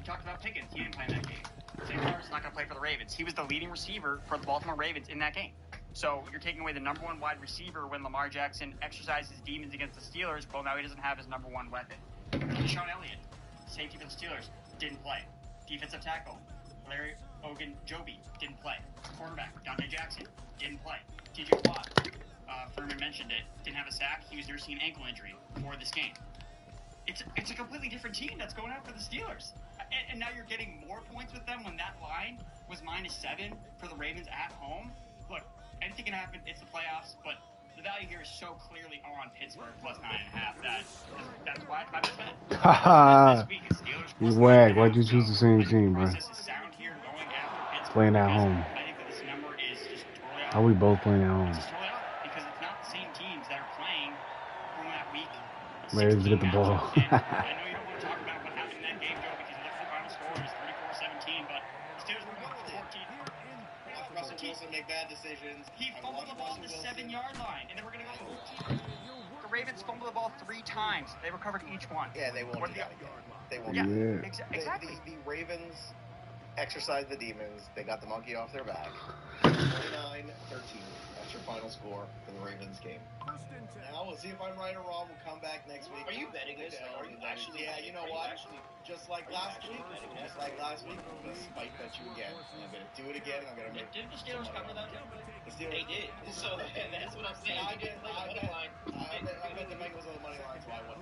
We talked about Pickens. He didn't play in that game. Zay Flowers is not going to play for the Ravens. He was the leading receiver for the Baltimore Ravens in that game. So you're taking away the number one wide receiver when Lamar Jackson exercises demons against the Steelers. Well, now he doesn't have his number one weapon. Sean Elliott, safety for the Steelers, didn't play. Defensive tackle, Larry Ogunjobi, didn't play. Quarterback, Dante Jackson, didn't play. TJ Watt, Furman mentioned it, didn't have a sack. He was nursing an ankle injury for this game. It's a completely different team that's going out for the Steelers. And now you're getting more points with them when that line was -7 for the Ravens at home. Look, anything can happen. It's the playoffs, but the value here is so clearly on Pittsburgh plus 9.5 that's why it's my best bet. Haha. You wag. Why'd you choose the same team, bro? Playing at home. I think that this number is just totally off. How we both playing at home? It's just totally off because it's not the same teams that are playing from that week. Ravens get the ball. I know you don't want to talk about what happened in that game, Joe, because you look at the final score, it was 34-17, but the Steelers were going for 14. Russell Wilson make bad decisions. He fumbled the ball at the 7-yard line, and then we're going to go 14. The Ravens fumbled the ball 3 times. They recovered each one. Yeah, they won't do that again. They won't. Yeah. Exactly. The Ravens exercised the demons. They got the monkey off their back. 29-13. That's your final score for the Ravens game. Now we'll see if I'm right or wrong. We'll come back next week. Are you betting this? Are you actually? Yeah, you know what? Just like last week. Just like last week, I'm gonna spike bet you again. I'm gonna do it again. I'm gonna make. Didn't the Steelers cover that? The Steelers. They did. So that's what I'm saying. I bet the Bengals on the money line, so I won.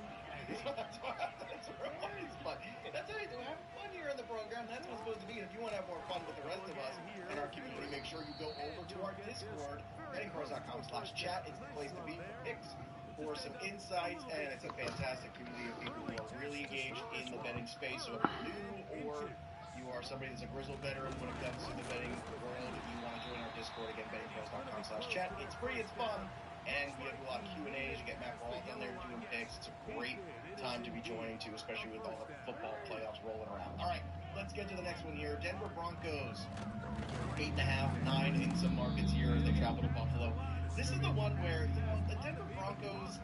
That's what it was. But that's how you do. Have fun here in the program. That's what it's supposed to be. And if you want to have more fun with the rest of us and our community, make sure you go over to our Discord, bettingpros.com/chat. It's the place to be. Picks for some insights, and it's a fantastic community of people who are really engaged in the betting space. So if you're new or you are somebody that's a grizzled veteran when it comes to the betting world, if you want to join our Discord, again, bettingpros.com/chat. It's free, it's fun, and we have a lot of Q&As. You get Matt Brawl in there doing picks. It's a great time to be joining to, especially with all the football playoffs rolling around. All right, let's get to the next one here. Denver Broncos, 8.5, 9 in some markets here as they travel to Buffalo. This is the one where, the Denver Broncos,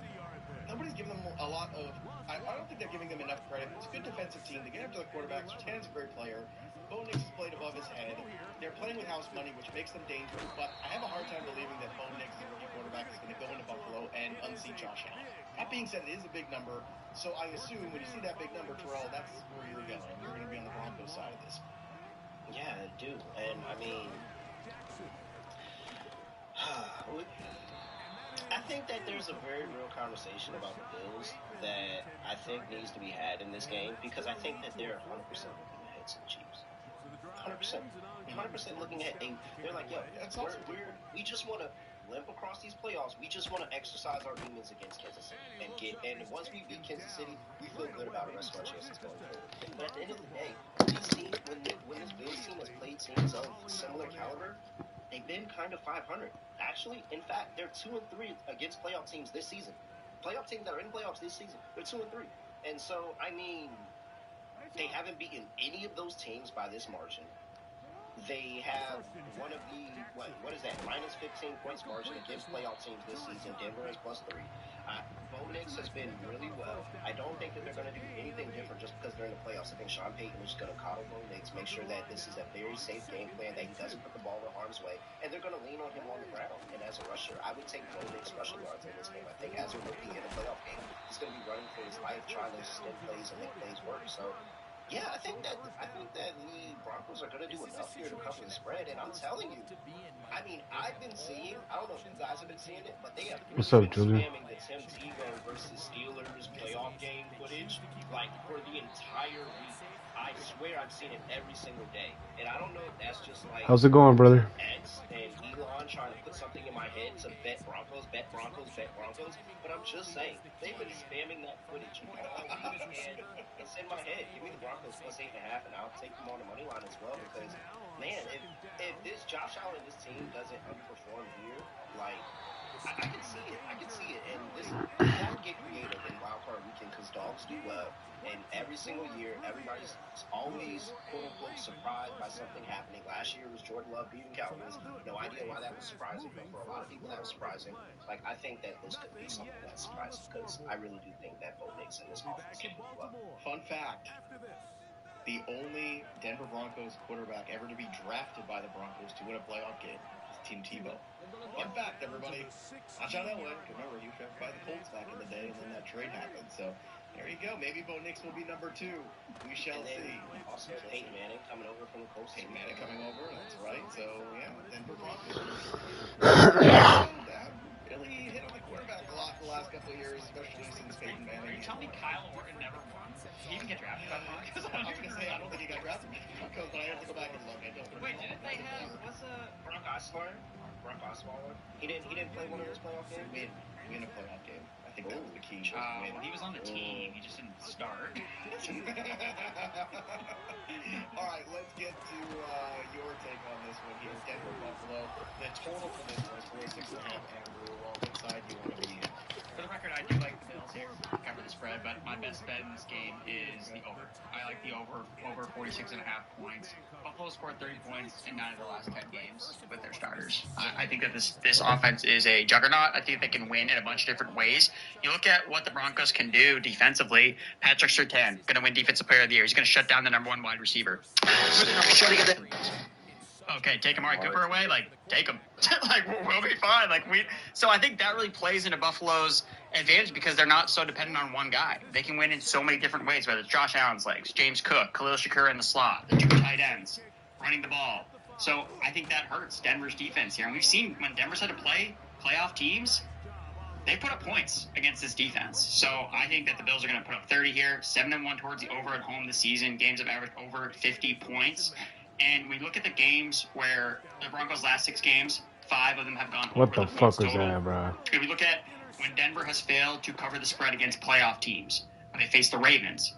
nobody's giving them a lot of, I don't think they're giving them enough credit. It's a good defensive team. They get after the quarterback. Surtain's a great player. Bo Nix has played above his head. They're playing with house money, which makes them dangerous, but I have a hard time believing that Bo Nix, the rookie quarterback, is going to go into Buffalo and unseat Josh Allen. That being said, it is a big number, so I assume when you see that big number, Terrell, that's where you're going. You're going to be on the Broncos side of this. Yeah, I do. And I mean, I think that there's a very real conversation about the Bills that I think needs to be had in this game, because I think that they're 100% looking ahead to the Chiefs. 100%. 100% looking ahead. And they're like, yo, we just want to limp across these playoffs. We just want to exercise our demons against Kansas City. And once we beat Kansas City, we feel good about the rest of our chances going forward. But at the end of the day, these teams, when this Bills team has played teams of similar caliber, they've been kind of 500. Actually, in fact, they're 2-3 against playoff teams this season. Playoff teams that are in playoffs this season, they're 2-3. And so, I mean, they haven't beaten any of those teams by this margin. They have one of the, what is that, minus 15 points margin against playoff teams this season. Denver is +3. Bo Nix has been really well. I don't think that they're going to do anything different just because they're in the playoffs. I think Sean Payton is just going to coddle Bo Nix, make sure that this is a very safe game plan, that he doesn't put the ball in harm's way, and they're going to lean on him on the ground. And as a rusher, I would take Bo Nix rushing yards in this game. I think as a rookie in a playoff game, he's going to be running for his life, trying to extend plays and make plays work. So, yeah, I think that the Broncos are going to do enough here to cover the spread, and I'm telling you, I mean, I've been seeing, I don't know if you guys have been seeing it, but they have been spamming the Tim Tebow versus Steelers playoff game footage, like, for the entire week. I swear I've seen it every single day, and I don't know if that's just like... How's it going, brother? X and Elon trying to put something in my head to bet Broncos, but I'm just saying, they've been spamming that footage all week, and it's in my head. Give me the Broncos +8.5, and I'll take them on the money line as well, because, man, if this Josh Allen, this team doesn't underperform here, like, I can see it, and this got to get creative in wildcard weekend, because dogs do well, and every single year, everybody's always, quote-unquote, surprised by something happening. Last year was Jordan Love beating Cowboys. No idea why that was surprising, but for a lot of people that was surprising. Like, I think that this could be something that's surprising, because I really do think that Bo Nix in this offense can do well. Fun fact, the only Denver Broncos quarterback ever to be drafted by the Broncos to win a playoff game is Tim Tebow. Fun fact, everybody. Not John Elway. Remember, he was drafted by the Colts back in the day, and then that trade happened. So there you go. Maybe Bo Nix will be number 2. We shall see. Also, Peyton Manning coming over from the Colts. Peyton Manning coming over. That's right. So yeah, Denver Broncos. Really hit on the quarterback a lot the last couple of years, especially since Peyton Manning. Are you telling me Kyle Orton never won? Did he even get drafted by the Broncos? I was gonna say I don't think he got drafted by the Broncos, but I have to go back and look. I don't. Wait, didn't they have? Was Brock Osweiler? He didn't play one of those playoff games. We in a playoff game. I think that was the key. He was on the team. He just didn't start. All right, let's get to your take on this one here. Denver Buffalo. The total for this one is 46.5. Andrew, what side do you want to be in? For the record, I do like the Bills here to cover the spread, but my best bet in this game is the over. I like the over 46.5 points. Buffalo scored 30 points in 9 of the last 10 games with their starters. I think that this offense is a juggernaut. I think they can win in a bunch of different ways. You look at what the Broncos can do defensively. Patrick Surtain, going to win Defensive Player of the Year. He's going to shut down the number 1 wide receiver. Okay, take Amari Cooper away. Take him. We'll be fine. So I think that really plays into Buffalo's advantage because they're not so dependent on one guy. They can win in so many different ways, whether it's Josh Allen's legs, James Cook, Khalil Shakur in the slot, the 2 tight ends, running the ball. So I think that hurts Denver's defense here. And we've seen when Denver's had to play playoff teams, they put up points against this defense. So I think that the Bills are going to put up 30 here, 7-1 towards the over at home this season. Games have averaged over 50 points. And we look at the games where the Broncos' last 6 games, 5 of them have gone over What the the fuck points is total. that, bro? If we look at when Denver has failed to cover the spread against playoff teams, when they face the Ravens,